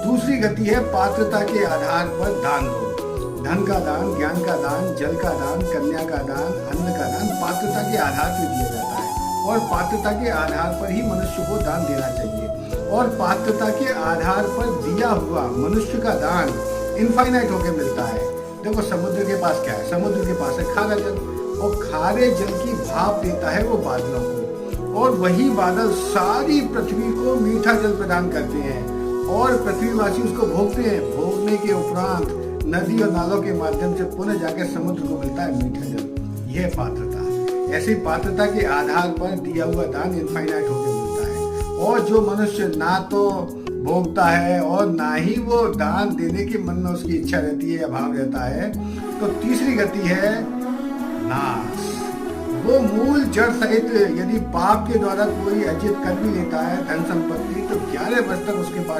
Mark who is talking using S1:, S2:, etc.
S1: दूसरी गति है पात्रता के आधार पर दान दो। धन का दान, ज्ञान का दान, जल का दान, कन्या का दान, अन्न का दान पात्रता के आधार पर दिया जाता है और पात्रता के आधार पर ही मनुष्य को दान देना चाहिए। और पात्रता के आधार पर दिया हुआ मनुष्य का दान इनफाइनाइट होकर मिलता है। देखो समुद्र के पास क्या है, समुद्र के पास है खारा जल, और खारे जल की भाप देता है वो बादलों को, और वही बादल सारी पृथ्वी को मीठा जल प्रदान करते हैं और पृथ्वीवासी उसको भोगते हैं। भोगने के उपरांत नदी और नालों के माध्यम से पुनः जाकर समुद्र को मिलता है मीठा जल। यह पात्रता है। ऐसी पात्रता के आधार पर दिया हुआ दान इनफाइनाइट होकर मिलता है। और जो मनुष्य ना तो भोगता है और ना ही वो दान देने के मन में उसकी इच्छा रहती है या भाव रहता है, तो तीसरी गति है नाश। वो मूल जड़ सहित यदि पाप के द्वारा कोई अर्जित कर भी लेता है धन संपत्ति, तो 11 वर्ष तक उसके पास